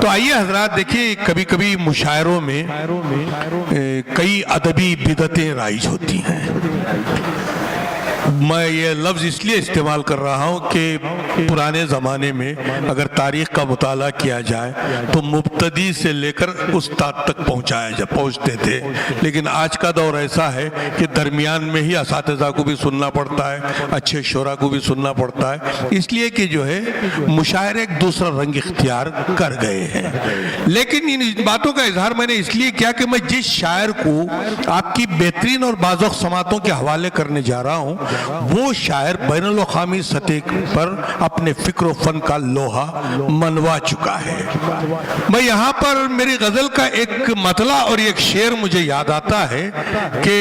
तो आइए हजरात, देखिए कभी कभी मुशायरों में कई अदबी बिदतें राइज होती हैं। मैं ये लफ्ज़ इसलिए इस्तेमाल कर रहा हूँ कि पुराने ज़माने में अगर तारीख़ का मुताला किया जाए तो मुब्तदी से लेकर उस्ताद तक पहुँचते थे, लेकिन आज का दौर ऐसा है कि दरमियान में ही असातिज़ा को भी सुनना पड़ता है, अच्छे शोरा को भी सुनना पड़ता है, इसलिए कि जो है मुशायरे एक दूसरा रंग इख्तियार कर गए हैं। लेकिन इन बातों का इजहार मैंने इसलिए किया कि मैं जिस शायर को आपकी बेहतरीन और बाज़ुक समातों के हवाले करने जा रहा हूँ वो शायर बैनुल अक़वामी सतह पर अपने फिक्र फन का लोहा मनवा चुका है। मैं यहाँ पर मेरी गजल का एक मतला और एक शेर मुझे याद आता है कि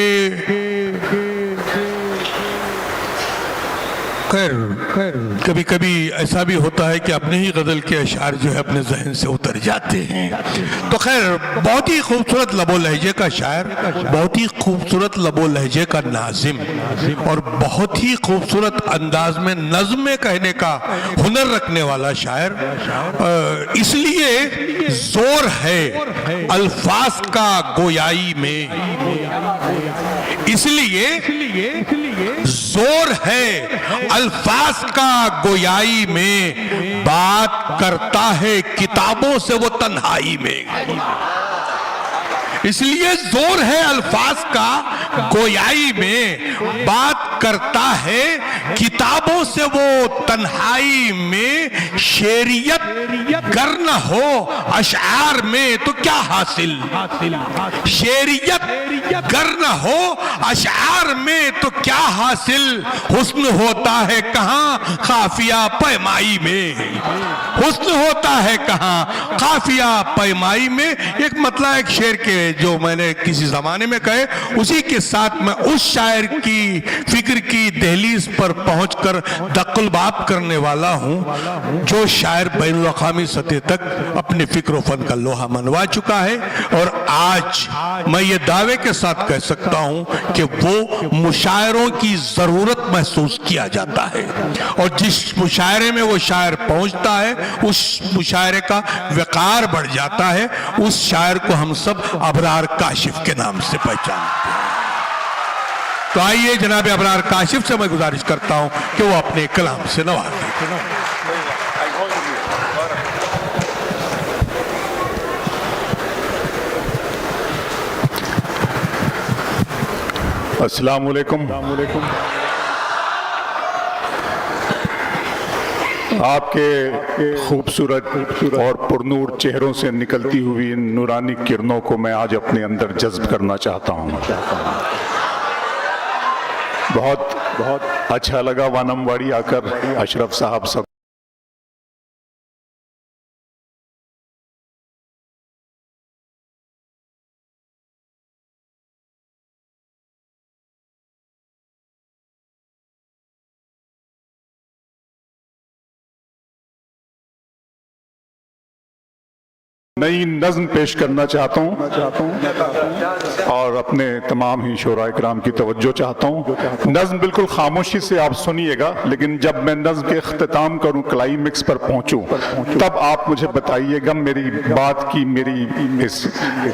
खैर कभी कभी ऐसा भी होता है कि अपने ही गजल के अशार जो है अपने जहन से उतर जाते हैं। तो खैर बहुत ही खूबसूरत लबो लहजे का शायर, बहुत ही खूबसूरत लबो लहजे का नाजिम और बहुत ही खूबसूरत अंदाज में नज़्में कहने का हुनर रखने वाला शायर। इसलिए जोर है अल्फाज का गोयाई में, इसलिए जोर है अल्फाज का गोयाई में, बात करता है किताबों से वो तन्हाई में। इसलिए जोर है अल्फाज का गोयाई में, बात करता है किताबों से वो तन्हाई में। शेरियत गर न हो अशआर में तो क्या हासिल, शेरियत गर न हो अशआर में तो क्या हासिल। हुस्न होता है कहाँ काफिया पैमाई में, हुस्न होता है कहाँ काफिया पैमाई में। एक मतलब एक शेर के जो मैंने किसी जमाने में कहे, उसी के साथ मैं उस शायर की फिक्र की दहलीज पर पहुंचकर दक्कुल बात करने वाला हूं जो शायर बैनुल अक़वामी सतह तक अपने फिक्र फन का लोहा मनवा चुका है। और आज मैं ये दावे के साथ कह सकता हूं कि वो मुशायरों की जरूरत महसूस किया जाता है और जिस मुशायरे में वो शायर पहुंचता है उस मुशायरे का वक़ार बढ़ जाता है। उस शायर को हम सब अबरार काशिफ के नाम से पहचानते हैं। तो आइए जनाब अबरार काशिफ से मैं गुजारिश करता हूं कि वो अपने कलाम से नवाजें। अस्सलाम वालेकुम। आपके खूबसूरत और पुरनूर चेहरों से निकलती हुई इन नूरानी किरणों को मैं आज अपने अंदर जज्ब करना चाहता हूँ। बहुत अच्छा लगा वानमवाड़ी आकर अशरफ साहब सब नई नज़्म पेश करना चाहता हूँ और अपने तमाम ही शोरा इकराम की तवज्जो चाहता हूँ। नज़्म बिल्कुल खामोशी से आप सुनिएगा, लेकिन जब मैं नज़्म के इख्तिताम करूँ, क्लाइमेक्स पर पहुँचूँ, तब आप मुझे बताइएगा। मेरी बात की, मेरी इस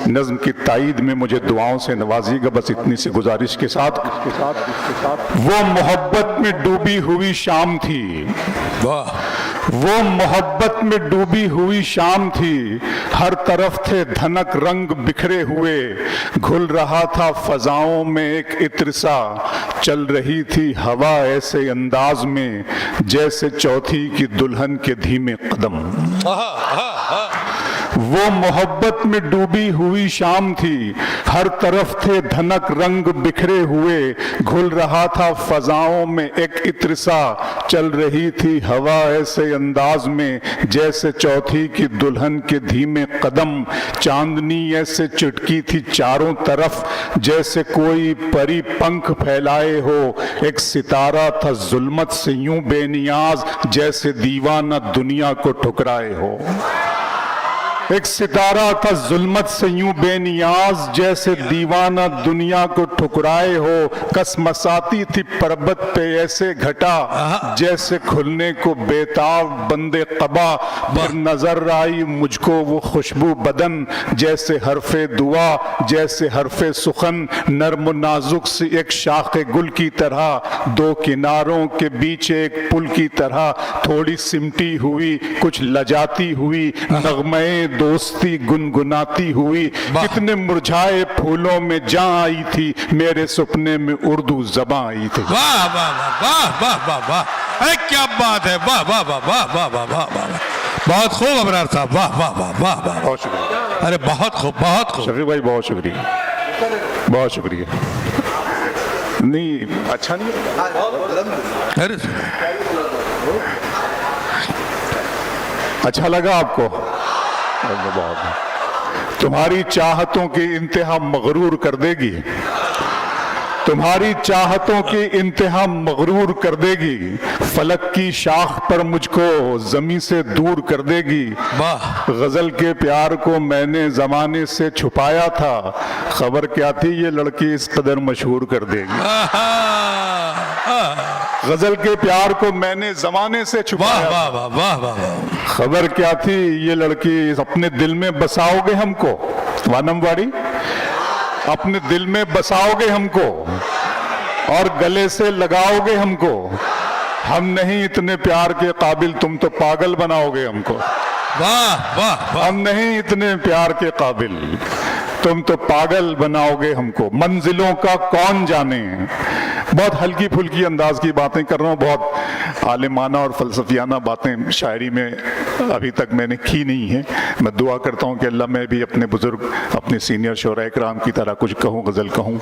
नज़्म की तायीद में मुझे दुआओं से नवाजिएगा। बस इतनी सी गुजारिश के साथ। वो मोहब्बत में डूबी हुई शाम थी, वो मोहब्बत में डूबी हुई शाम थी, हर तरफ थे धनक रंग बिखरे हुए, घुल रहा था फजाओं में एक इत्र सा, चल रही थी हवा ऐसे अंदाज में जैसे चौथी की दुल्हन के धीमे कदम। वो मोहब्बत में डूबी हुई शाम थी, हर तरफ थे धनक रंग बिखरे हुए, घुल रहा था फजाओं में एक इत्र सा, चल रही थी हवा ऐसे अंदाज में जैसे चौथी की दुल्हन के धीमे कदम। चांदनी ऐसे चुटकी थी चारों तरफ जैसे कोई परी पंख फैलाए हो, एक सितारा था जुल्मत से यूं बेनियाज जैसे दीवाना दुनिया को ठुकराए हो। एक सितारा था जुल्मत से यूं बेनियाज, जैसे दीवाना दुनिया को ठुकराए हो। कसमसाती थी पर्वत पे ऐसे घटा, जैसे खुलने को बेताब बंदे कबा। फिर नजर आई मुझको वो खुशबू बदन, जैसे हरफे दुआ जैसे हरफे सुखन। नर्म नाजुक सी एक शाखे गुल की तरह, दो किनारों के बीच एक पुल की तरह। थोड़ी सिमटी हुई कुछ लजाती हुई, नगमे दोस्ती गुनगुनाती हुई। कितने मुरझाए फूलों में जा आई थी, मेरे सपने में उर्दू जबां आई थी। वाह वाह वाह वाह वाह वाह वाह, अरे क्या बात है, वाह वाह वाह वाह वाह वाह वाह वाह, बहुत खूब अबरार साहब, वाह वाह वाह वाह वाह। बहुत शुक्रिया, अरे बहुत खूब, बहुत खूब शफीक भाई, बहुत शुक्रिया, बहुत शुक्रिया। नहीं अच्छा नहीं, अरे अच्छा लगा आपको? बहुत। तुम्हारी चाहतों की इंतहा मगरूर कर देगी, तुम्हारी चाहतों की इंतहा मगरूर कर देगी। फलक की शाख पर मुझको जमी से दूर कर देगी। वाह, गजल के प्यार को मैंने जमाने से छुपाया था, खबर क्या थी ये लड़की इस कदर मशहूर कर देगी। गजल के प्यार को मैंने जमाने से छुपाया, वाह वाह वाह वाह वाह, खबर क्या थी ये लड़की अपने दिल में बसाओगे हमको, वानमवाड़ी अपने दिल में बसाओगे हमको और गले से लगाओगे हमको। हम नहीं इतने प्यार के काबिल, तुम तो पागल बनाओगे हमको। वाह वाह वाह, हम नहीं इतने प्यार के काबिल, तुम तो पागल बनाओगे हमको। मंजिलों का कौन जाने, बहुत हल्की फुल्की अंदाज की बातें कर रहा हूँ, बहुत आलिमाना और फलसफियाना बातें शायरी में अभी तक मैंने की नहीं है। मैं दुआ करता हूँ कि अल्लाह मैं भी अपने बुजुर्ग, अपने सीनियर शोरा इकराम की तरह कुछ कहूँ, गजल कहूँ।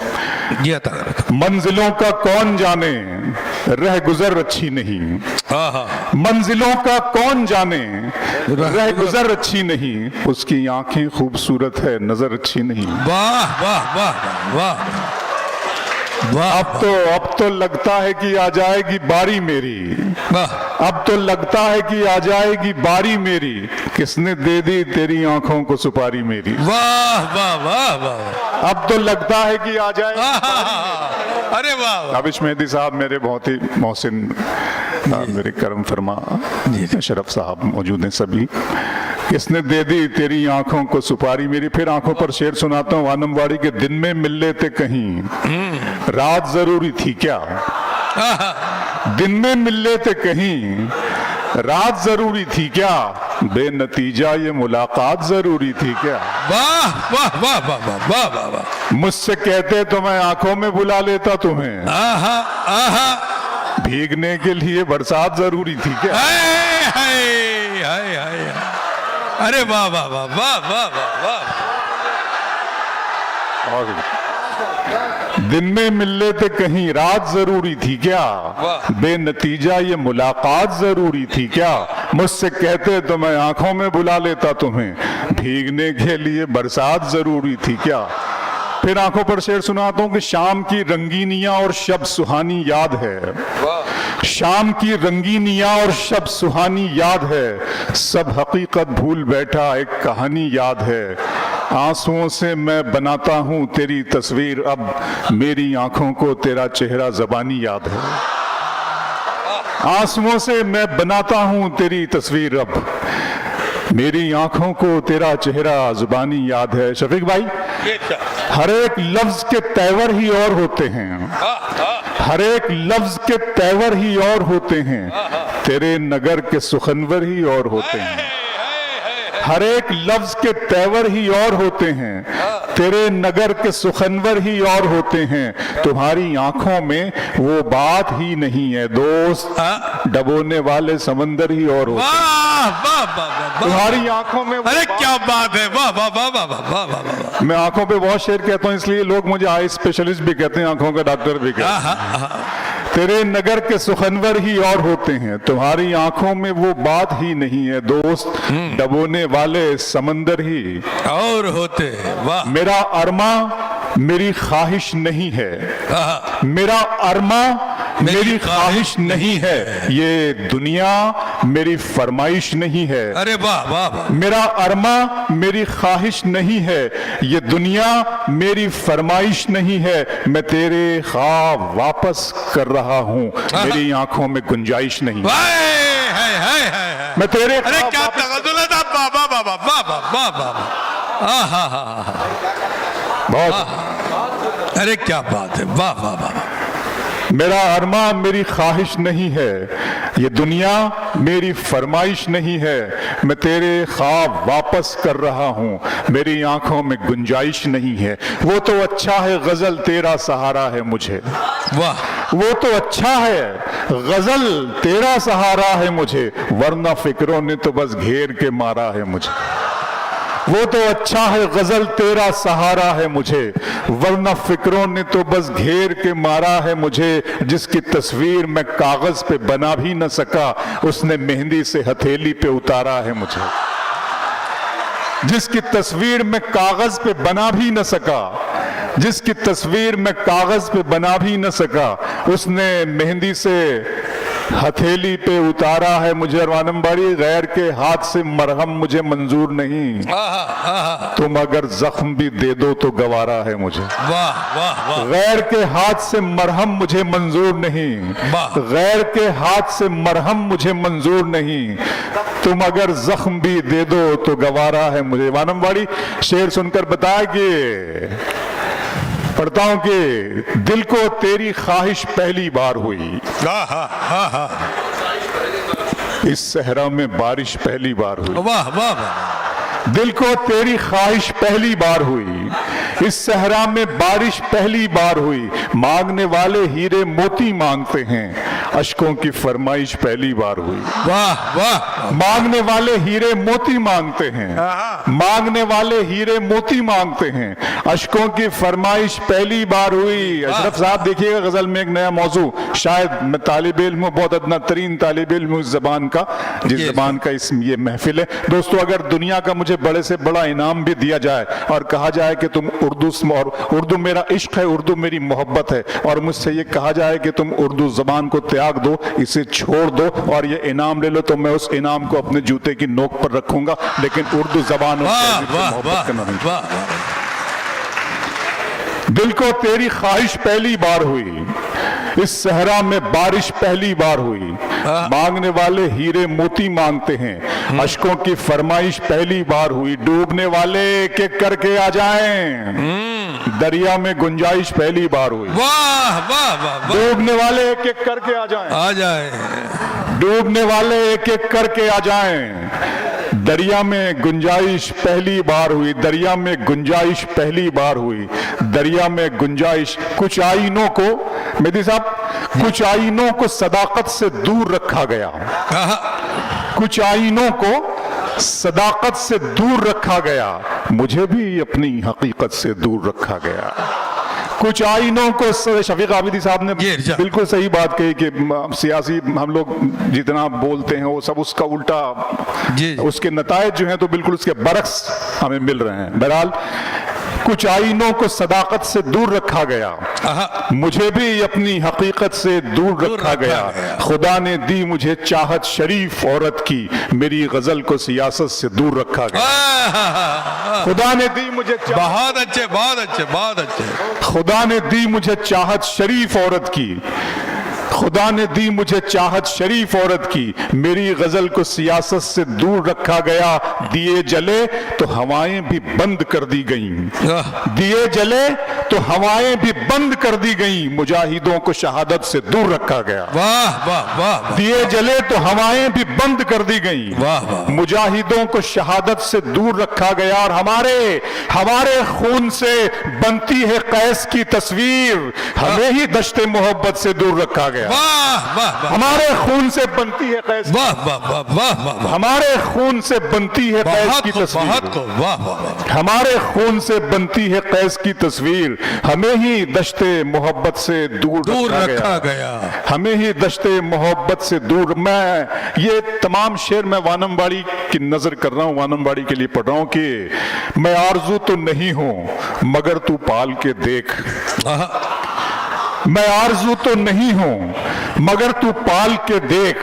मंजिलों का कौन जाने, रह गुजर अच्छी नहीं। मंजिलों का कौन जाने, रह गुजर अच्छी नहीं। उसकी आंखें खूबसूरत है, नजर अच्छी नहीं। वाह वाह वाह वाह, अब तो लगता है कि आ जाएगी बारी मेरी। अब तो लगता है कि आ जाएगी बारी मेरी, किसने दे दी तेरी आंखों को सुपारी मेरी। वाह वाह वाह वाह, अब तो लगता है कि आ जाएगी। अरे वाह, आबिश मेहदी साहब मेरे बहुत ही मोहसिन, मेरे करम फरमा शरफ साहब मौजूद हैं सभी। किसने दे दी तेरी आंखों को सुपारी मेरी। फिर आंखों पर शेर सुनाता हूँ, वानमवाड़ी के दिन में मिल लेते कहीं, रात जरूरी थी क्या। दिन में मिल लेते कहीं, रात जरूरी थी क्या। बेनतीजा ये मुलाकात जरूरी थी क्या। वाह वाह वाह वाह वाह वाह वाह, मुझसे कहते तो मैं आंखों में बुला लेता तुम्हें। आहा आहा, भीगने के लिए बरसात जरूरी थी क्या। हाय हाय हाय हाय, अरे वाह वाह वाह वाह वाह वाह वाह, दिन में मिल लेते कहीं, रात जरूरी थी क्या। बेनतीजा ये मुलाकात जरूरी थी क्या। मुझसे कहते तो मैं आंखों में बुला लेता तुम्हें, भीगने के लिए बरसात जरूरी थी क्या। फिर आंखों पर शेर सुनाता हूं कि शाम की रंगीनियां और शब सुहानी याद है। शाम की रंगीनियां और शब सुहानी याद है, सब हकीकत भूल बैठा एक कहानी याद है। आंसुओं से मैं बनाता हूं तेरी तस्वीर, अब मेरी आंखों को तेरा चेहरा ज़बानी याद है। आंसुओं से मैं बनाता हूं तेरी तस्वीर, अब मेरी आंखों को तेरा चेहरा ज़ुबानी याद है। शफीक भाई, हर एक लफ्ज के तेवर ही और होते हैं, हर एक लफ्ज के तेवर ही और होते हैं, तेरे नगर के सुखनवर ही और होते हैं। हर एक लफ्ज के तेवर ही और होते हैं, तेरे नगर के सुखनवर ही और होते हैं। तुम्हारी आंखों में वो बात ही नहीं है दोस्त, डबोने वाले समंदर ही और होते हैं। तुम्हारी आंखों में, अरे क्या बात है, वाह वाह वाह वाह वाह वाह वाह। मैं आंखों पे बहुत शेर कहता हूँ, इसलिए लोग मुझे आई स्पेशलिस्ट भी कहते हैं, आंखों का डॉक्टर भी कहते हैं। तेरे नगर के सुखनवर ही और होते हैं, तुम्हारी आंखों में वो बात ही नहीं है दोस्त, डबोने वाले समंदर ही और होते हैं। वाह, मेरा अरमा मेरी ख्वाहिश नहीं है, मेरा अरमा मेरी ख्वाहिश नहीं है, ये दुनिया मेरी फरमाइश नहीं है। अरे वाह वाह वाह। मेरा अरमा मेरी ख्वाहिश नहीं है, ये दुनिया मेरी फरमाइश नहीं है। मैं तेरे ख्वाब वापस कर रहा हूँ, मेरी आंखों में गुंजाइश नहीं। है। मैं तेरे अरे ख्वाब क्या वापस- तगदुला था। वाह वाह वाह वाह वाह वाह वाह वाह। आहा। बहुत अरे क्या बात है। वाह वाह वाह। मेरा अरमा मेरी ख्वाहिश नहीं है, ये दुनिया मेरी फरमाइश नहीं है। मैं तेरे ख्वाब वापस कर रहा हूँ, मेरी आंखों में गुंजाइश नहीं है। वो तो अच्छा है गजल तेरा सहारा है मुझे, वाह। वो तो अच्छा है गजल तेरा सहारा है मुझे, वरना फिक्रों ने तो बस घेर के मारा है मुझे। वो तो अच्छा है गजल तेरा सहारा है मुझे, वरना फिक्रों ने तो बस घेर के मारा है मुझे। जिसकी तस्वीर मैं कागज पे बना भी न सका, उसने मेहंदी से हथेली पे उतारा है मुझे। जिसकी तस्वीर मैं कागज पे बना भी न सका, जिसकी तस्वीर मैं कागज पे बना भी न सका, उसने मेहंदी से हथेली पे उतारा है मुझे। वानमबाड़ी गैर के हाथ से मरहम मुझे मंजूर नहीं, तुम अगर जख्म भी दे दो तो गवारा है मुझे। वाह वाह वाह। गैर के हाथ से मरहम मुझे मंजूर नहीं, वाह। गैर के हाथ से मरहम मुझे मंजूर नहीं, तुम अगर जख्म भी दे दो तो गवारा है मुझे। वानमबाड़ी शेर सुनकर बताया कि पढ़ता हूं कि दिल को तेरी ख्वाहिश पहली बार हुई, इस सहरा में बारिश पहली बार हुई। वाह वाह वाह। दिल को तेरी ख्वाहिश पहली बार हुई, इस सहरा में बारिश पहली बार हुई। मांगने वाले हीरे मोती मांगते हैं, अश्कों की फरमाइश पहली बार हुई। वाह वाह। मांगने वाले हीरे मोती मांगते हैं, मांगने वाले हीरे मोती मांगते हैं, अश्कों की फरमाइश पहली बार हुई। अशरफ साहब देखिएगा गजल में एक नया मौजू, शायद मैं तालिब इल्म हूं, बहुत अदना तरीन तालिब इल्म हूं इस जबान का, जिस जबान का इस ये महफिल है। दोस्तों, अगर दुनिया का मुझे बड़े से बड़ा इनाम भी दिया जाए और कहा जाए कि तुम उर्दू मेरा इश्क है, उर्दू मेरी मोहब्बत है, और मुझसे ये कहा जाए कि तुम उर्दू जबान को त्याग दो, इसे छोड़ दो और ये इनाम ले लो, तो मैं उस इनाम को अपने जूते की नोक पर रखूंगा, लेकिन उर्दू जबान और तहजीब से मोहब्बत करना नहीं। दिल को तेरी ख्वाहिश पहली बार हुई, इस सहरा में बारिश पहली बार हुई। मांगने वाले हीरे मोती मांगते हैं, अश्कों की फरमाइश पहली बार हुई। डूबने वाले के करके आ जाएं, दरिया में गुंजाइश पहली बार हुई। वाह वाह वाह। डूबने वाले एक एक करके आ जाएं, आ जाए। डूबने वाले एक एक करके आ जाएं, दरिया में गुंजाइश पहली बार हुई। दरिया में गुंजाइश पहली बार हुई, दरिया में गुंजाइश। कुछ आईनों को, मेहदी साहब, कुछ आईनों को सदाकत से दूर रखा गया, कुछ आईनों को सदाकत से दूर रखा गया, मुझे भी अपनी हकीकत से दूर रखा गया। कुछ आईनों को, शफीक आबिदी साहब ने बिल्कुल सही बात कही कि सियासी हम लोग जितना बोलते हैं वो सब उसका उल्टा, उसके नतायज जो हैं तो बिल्कुल उसके बरक्स हमें मिल रहे हैं। बहरहाल, कुछ आईनों को सदाकत से दूर रखा गया, मुझे भी अपनी हकीकत से दूर रखा गया। खुदा ने दी मुझे चाहत शरीफ औरत की, मेरी गजल को सियासत से दूर रखा गया। खुदा ने दी मुझे, बहुत अच्छे बहुत अच्छे बहुत अच्छे। खुदा ने दी मुझे चाहत शरीफ औरत की, खुदा ने दी मुझे चाहत शरीफ औरत की, मेरी गजल को सियासत से दूर रखा गया। दिए जले तो हवाएं भी बंद कर दी गईं, दिए जले तो हवाएं भी बंद कर दी गईं, मुजाहिदों को शहादत से दूर रखा गया। वाह वाह वाह। दिए जले तो हवाएं भी बंद कर दी गईं, वाह वाह। मुजाहिदों को शहादत से दूर रखा गया। और हमारे खून से बनती है कैस की तस्वीर, हमें ही दश्ते मोहब्बत से दूर रखा गया। वाह वाह। हमारे खून से बनती है कैस, वाह वाह वाह वाह। हमारे खून से बनती है कैस की तस्वीर, वाह वाह। हमारे खून से बनती है कैस की तस्वीर, हमें ही दश्ते मोहब्बत से दूर रखा गया, हमें ही दश्ते मोहब्बत से दूर। मैं ये तमाम शेर मैं वानमबाड़ी की नजर कर रहा हूं, वानमबाड़ी के लिए पढ़ रहा हूं कि मैं आरजू तो नहीं हूं मगर तू पाल के देख, मैं आरज़ू तो नहीं हूं मगर तू पाल के देख,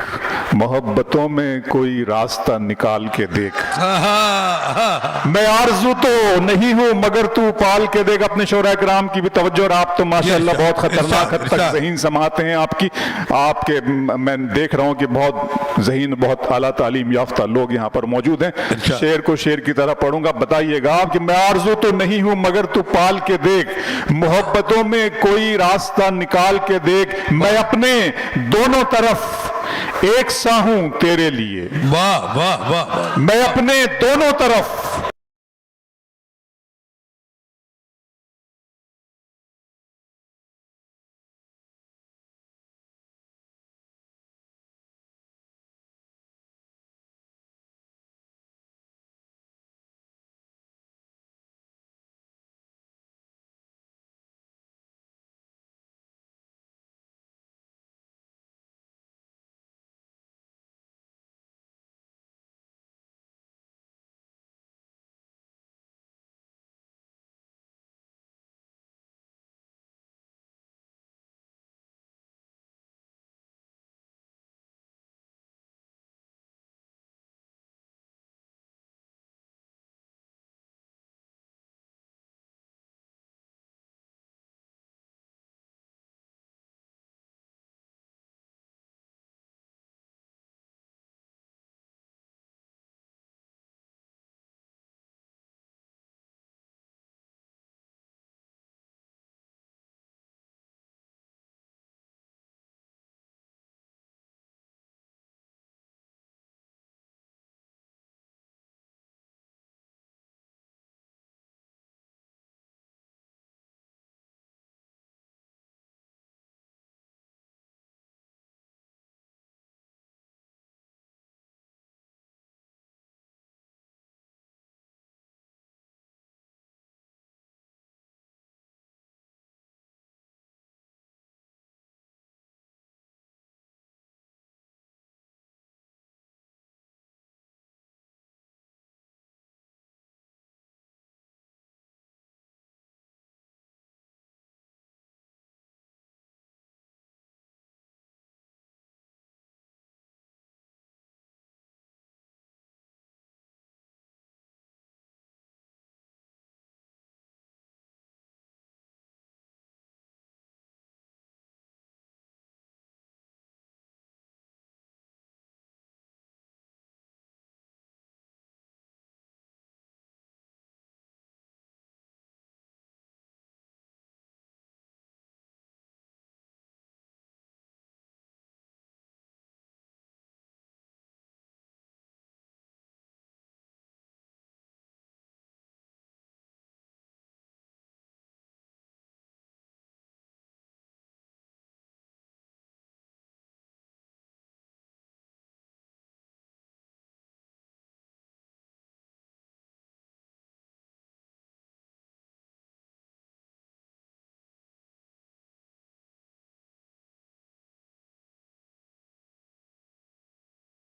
मोहब्बतों में कोई रास्ता निकाल के देख। मैं आरज़ू तो नहीं हूं मगर तू पाल के देख। अपने शोरा किराम की भी तवज्जो, और आप तो माशाअल्लाह बहुत खतरनाक हद तक ज़हीन समाते हैं। आपके मैं देख रहा हूं कि बहुत ज़हीन, बहुत आला तालीम याफ्ता लोग यहाँ पर मौजूद हैं। शेर को शेर की तरह पढ़ूंगा, बताइएगा आप कि मैं आरज़ू तो नहीं हूं मगर तू पाल के देख, मोहब्बतों में कोई रास्ता निकाल के देख। मैं अपने दोनों तरफ एक सा हूं तेरे लिए। वाह वाह वाह। मैं अपने दोनों तरफ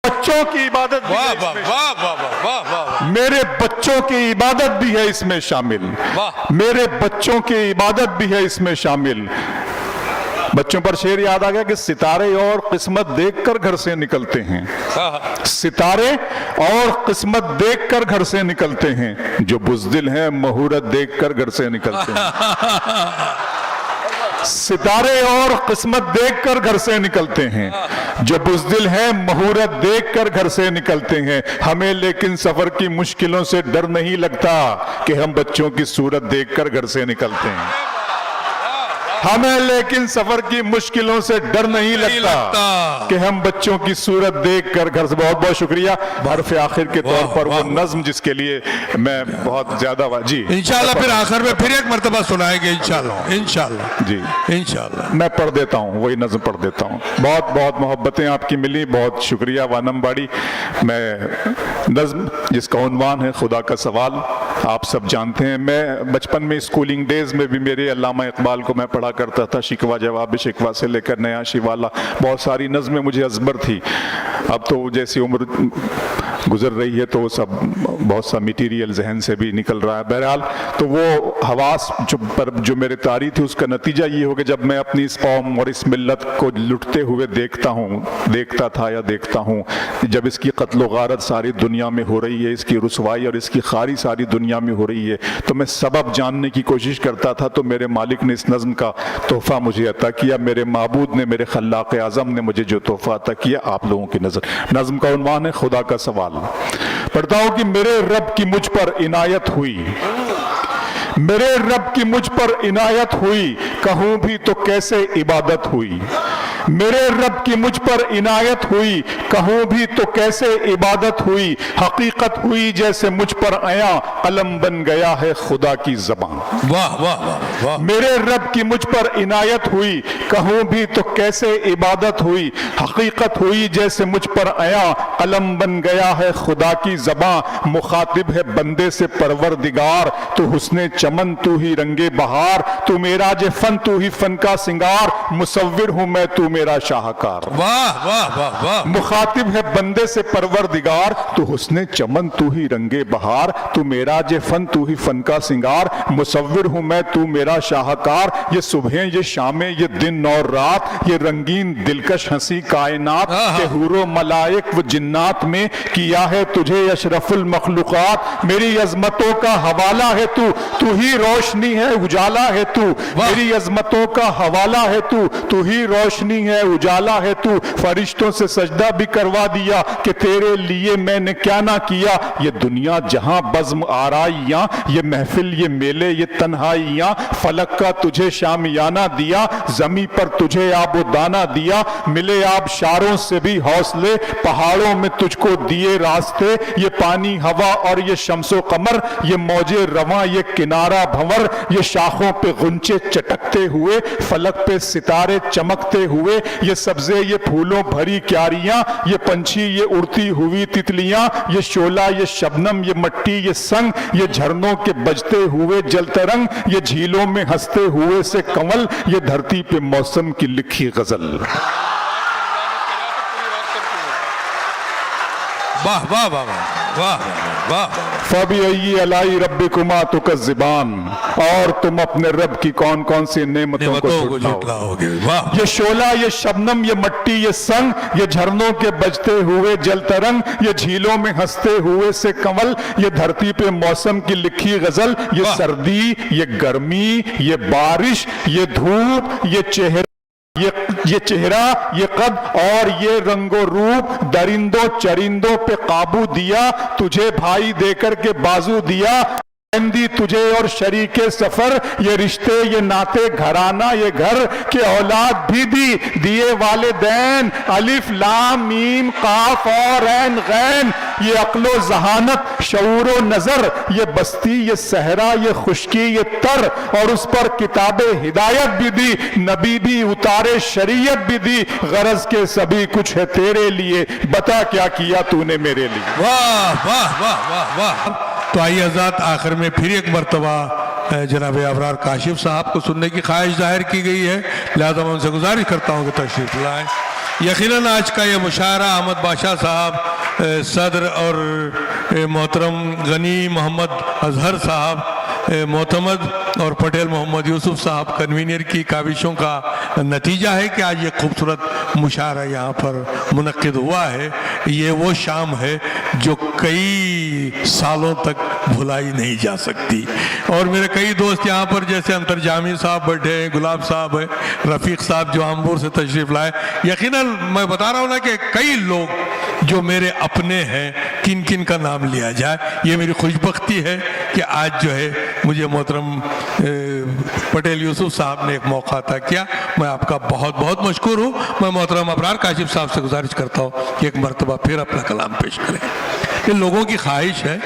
बच्चों की इबादत भी है इसमें। वाह वाह वाह वाह। मेरे बच्चों की इबादत भी है इसमें शामिल। मेरे बच्चों की इबादत भी है इसमें शामिल। बच्चों पर शेर याद आ गया कि सितारे और किस्मत देखकर घर से निकलते हैं। सितारे और किस्मत देखकर घर से निकलते हैं, जो बुज़दिल हैं मुहूर्त देखकर घर से निकलते हैं। सितारे और किस्मत देखकर घर से निकलते हैं, जो बुज़दिल हैं मुहूर्त देखकर घर से निकलते हैं। हमें लेकिन सफर की मुश्किलों से डर नहीं लगता कि हम बच्चों की सूरत देखकर घर से निकलते हैं। हमें लेकिन सफर की मुश्किलों से डर नहीं लगता कि हम बच्चों की सूरत देखकर घर से। बहुत बहुत शुक्रिया। हरफ आखिर के तौर पर वो नज्म जिसके लिए मैं बहुत ज्यादा जी इंशाल्लाह फिर आखिर में फिर एक मर्तबा सुनाएंगे इंशाल्लाह। इंशाल्लाह जी इंशाल्लाह। मैं पढ़ देता हूँ, वही नज्म पढ़ देता हूँ। बहुत बहुत मोहब्बतें आपकी मिली, बहुत शुक्रिया वानम बाड़ी। मैं नज्म जिसका उन्वान है खुदा का सवाल, आप सब जानते हैं। मैं बचपन में स्कूलिंग डेज में भी मेरे अल्लामा इकबाल को मैं पढ़ा करता था। शिकवा जवाब शिकवा से लेकर नया शिवाला, बहुत सारी नज़में मुझे अज़बर थी। अब तो जैसी उम्र गुजर रही है तो वो सब बहुत सा मटीरियल जहन से भी निकल रहा है। बहरहाल तो वो हवास जो मेरे तारी थी उसका नतीजा ये हो कि जब मैं अपनी इस कौम और इस मिल्लत को लुटते हुए देखता था या देखता हूँ, जब इसकी कत्ल गारत सारी दुनिया में हो रही है, इसकी रुसवाई और इसकी खारी सारी दुनिया में हो रही है, तो मैं सबब जानने की कोशिश करता था। तो मेरे मालिक ने इस नज़्म का तोहफा मुझे अता किया, मेरे माबूद ने, मेरे खल्लाक़ आज़म ने मुझे जो तोहफा अता किया आप लोगों की नज़र। नज़्म का उन्वान है खुदा का सवाल। पढ़ता हूँ कि मेरे रब की मुझ पर इनायत हुई, मेरे रब की मुझ पर इनायत हुई, कहूं भी तो कैसे इबादत हुई। मेरे रब की मुझ पर इनायत हुई, कहूं भी तो कैसे इबादत हुई। हकीकत हुई जैसे मुझ पर आया, कलम बन गया है खुदा की ज़बान। वाह वाह वाह वाह। मेरे रब की मुझ पर इनायत हुई, कहूं भी तो कैसे इबादत हुई। हकीकत हुई जैसे मुझ पर आया, कलम बन गया है खुदा की ज़बान। मुखातिब है बंदे से परवरदिगार, तू हुस्ने चमन तू ही रंगे बहार, तू मेरा जे फन तू ही फन का सिंगार, मुसव्विर हूं मैं तू मेरा शाहकार। वाह वाह वाह वाह। मुखातिब है बंदे से परवरदिगार, तू हुस्ने चमन तू ही रंगे बहार, तू मेरा जे फन तू ही फन का सिंगार, मुसव्विर हूं मैं तू मेरा शाहकार। ये सुबह ये शामें ये दिन और रात, ये रंगीन दिलकश हंसी कायनात के हूरो मलाइक व जिन्नात में किया है तुझे अशरफुल मखलूकात। मेरी अजमतों का हवाला है तू, तू ही रोशनी है उजाला है तू। मेरी अजमतों का हवाला है तू, तू ही रोशनी है उजाला है तू। फरिश्तों से सजदा भी करवा दिया कि तेरे लिए मैंने क्या ना किया। ये दुनिया जहां बज़्म आराइयां, ये महफिल ये मेले ये तन्हाइयां, फलक का तुझे शामियाना दिया, जमी पर तुझे आबो दाना दिया। मिले आप शारों से भी हौसले, पहाड़ों में तुझको दिए रास्ते। ये पानी हवा और ये शम्सो कमर, ये मौजे रवा ये किनारा भंवर, ये शाखों पे गुंचे चटकते हुए, फलक पे सितारे चमकते हुए। ये सब्जे ये फूलों भरी क्यारियां, ये पंछी ये उड़ती हुई तितलियां, ये शोला ये शबनम ये मट्टी ये संग, ये झरनों के बजते हुए जलतरंग, ये झीलों में हंसते हुए से कंवल, ये धरती पे मौसम की लिखी गजल। वाह वाह वाह वाह वाह। फबी अलाई रब्बिकुमा तुकज़्ज़िबान, और तुम अपने रब की कौन कौन सी नेमतों को झुटलाओगे। वाह। ये शोला ये शबनम ये मट्टी ये संग, ये झरनों के बजते हुए जलतरंग, ये झीलों में हंसते हुए से कंवल, ये धरती पे मौसम की लिखी गजल। ये सर्दी ये गर्मी ये बारिश ये धूप ये चेहरा ये चेहरा ये कद और ये रंगो रूप, दरिंदों चरिंदों पे काबू दिया, तुझे भाई देकर के बाजू दिया। दी तुझे और शरीके सफर, ये रिश्ते ये नाते घराना ये घर के औलाद भी दी, दिए वाले दैन अलिफ लाम मीम काफ और ऐन गैन। ये अक्लो जहानत शऊरो नजर, ये बस्ती ये सहरा ये खुशकी ये तर, और उस पर किताबे हिदायत भी दी, नबी भी उतारे शरीयत भी दी। गरज के सभी कुछ है तेरे लिए, बता क्या किया तूने मेरे लिए। वाह वाह वाह वाह वाह। तो आइए हज़रात, आखिर में फिर एक मरतबा जनाब अबरार काशिफ साहब को सुनने की ख्वाहिश जाहिर की गई है, लिहाजा मैं उनसे गुजारिश करता हूँ कि तशरीफ़ लाएँ। यकीनन आज का ये मुशायरा अहमद बादशाह साहब, सदर और मोहतरम गनी मोहम्मद अजहर साहब, मोतमद और पटेल मोहम्मद यूसुफ साहब कन्वीनर की काविशों का नतीजा है कि आज ये खूबसूरत मुशायरा यहाँ पर मुनक्किद हुआ है। ये वो शाम है जो कई सालों तक भुलाई नहीं जा सकती। और मेरे कई दोस्त यहाँ पर जैसे अंतरजामी साहब बैठे हैं, गुलाब साहब है, रफ़ीक साहब जो आमबूर से तशरीफ़ लाए। यकीनन मैं बता रहा हूँ ना कि कई लोग जो मेरे अपने हैं, किन किन का नाम लिया जाए, ये मेरी खुशबख्ती है कि आज जो है मुझे मोहतरम पटेल यूसुफ साहब ने एक मौका अता किया। मैं आपका बहुत बहुत मशकूर हूँ। मैं मोहतरम अबरार काशिफ साहब से गुजारिश करता हूँ कि एक मरतबा फिर अपना कलाम पेश करें। इन लोगों की ख्वाहिश है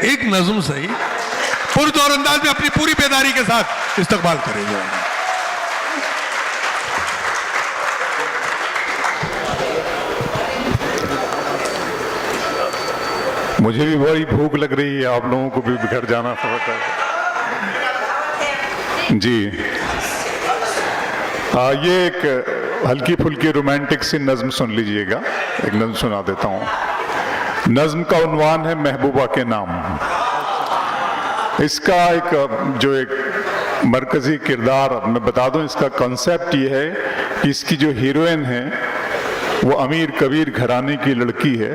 एक नज़्म सही पुरजोर अंदाज में अपनी पूरी बेदारी के साथ इस्तकबाल करेंगे। मुझे भी बड़ी भूख लग रही है, आप लोगों को भी घर जाना पड़ता है जी। ये एक हल्की फुल्की रोमांटिक सी नज़्म सुन लीजिएगा। एक नज़्म सुना देता हूँ। नज्म का उन्वान है महबूबा के नाम। इसका एक मरकजी किरदार मैं बता दूं, इसका कॉन्सेप्ट ये है कि इसकी जो हीरोइन है वो अमीर कबीर घराने की लड़की है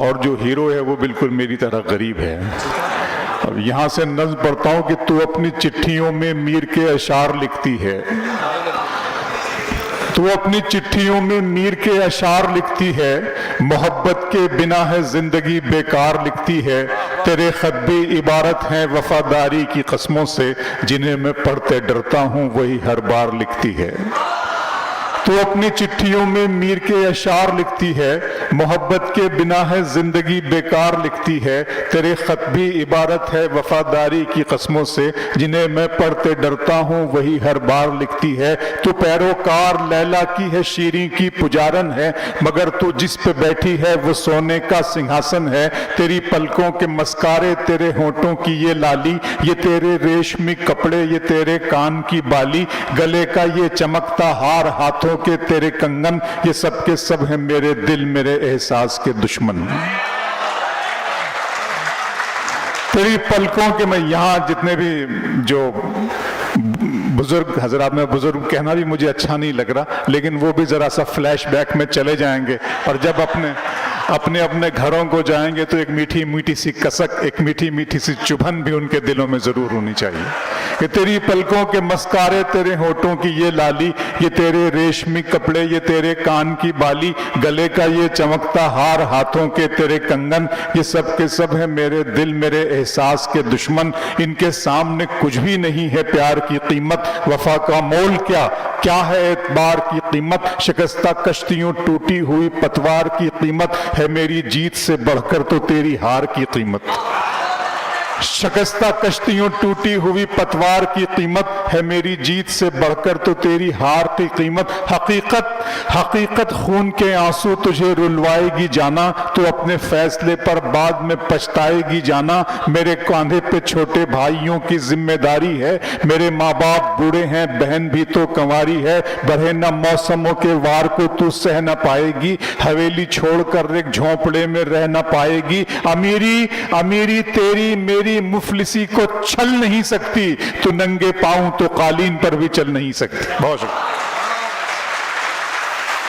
और जो हीरो है वो बिल्कुल मेरी तरह गरीब है। अब यहाँ से नज्म पढ़ता हूँ कि तू अपनी चिट्ठियों में मीर के अशार लिखती है, तू अपनी चिट्ठियों में मीर के अशार लिखती है, मोहब्बत के बिना है जिंदगी बेकार लिखती है, तेरे खत भी इबारत हैं वफादारी की कस्मों से, जिन्हें मैं पढ़ते डरता हूँ वही हर बार लिखती है। तो अपनी चिट्ठियों में मीर के अशार लिखती है, मोहब्बत के बिना है जिंदगी बेकार लिखती है, तेरे खत भी इबारत है वफादारी की कस्मों से, जिन्हें मैं पढ़ते डरता हूँ वही हर बार लिखती है। तू पैरोकार लैला की है, शीरी की पुजारन है, मगर तू जिस पे बैठी है वो सोने का सिंहासन है, तेरी पलकों के मस्कारे, तेरे होंठों की ये लाली, ये तेरे रेशमी कपड़े, ये तेरे कान की बाली, गले का ये चमकता हार, हाथों के तेरे कंगन, ये सब के सब हैं मेरे दिल मेरे एहसास के दुश्मन। तेरी पलकों के, मैं यहां जितने भी जो बुजुर्ग हजरात, में बुजुर्ग कहना भी मुझे अच्छा नहीं लग रहा, लेकिन वो भी जरा सा फ्लैशबैक में चले जाएंगे और जब अपने अपने घरों को जाएंगे तो एक मीठी मीठी सी कसक, एक मीठी मीठी सी चुभन भी उनके दिलों में जरूर होनी चाहिए कि तेरी पलकों के मस्कारे, तेरे होठों की ये लाली, ये तेरे रेशमी कपड़े, ये तेरे कान की बाली, गले का ये चमकता हार, हाथों के तेरे कंगन, ये सब के सब है मेरे दिल मेरे एहसास के दुश्मन। इनके सामने कुछ भी नहीं है प्यार की कीमत, वफा का मोल क्या है एतबार की कीमत, शिकस्ता कश्तियों टूटी हुई पतवार की कीमत है मेरी जीत से बढ़कर तो तेरी हार की कीमत। शिकस्ता कश्तियों टूटी हुई पतवार की कीमत है मेरी जीत से बढ़कर तो तेरी हार की कीमत। हकीकत खून के आंसू तुझे रुलवाएगी जाना, तो अपने फैसले पर बाद में पछताएगी जाना। मेरे कांधे पे छोटे भाइयों की जिम्मेदारी है, मेरे माँ बाप बूढ़े हैं, बहन भी तो कंवारी है, बढ़े न मौसमों के वार को तू सह न पाएगी, हवेली छोड़कर एक झोंपड़े में रह न पाएगी। अमीरी तेरी मेरी मुफलिसी को छल नहीं सकती, तू नंगे पांव तो कालीन पर भी चल नहीं सकती। बहुत शुक्रिया।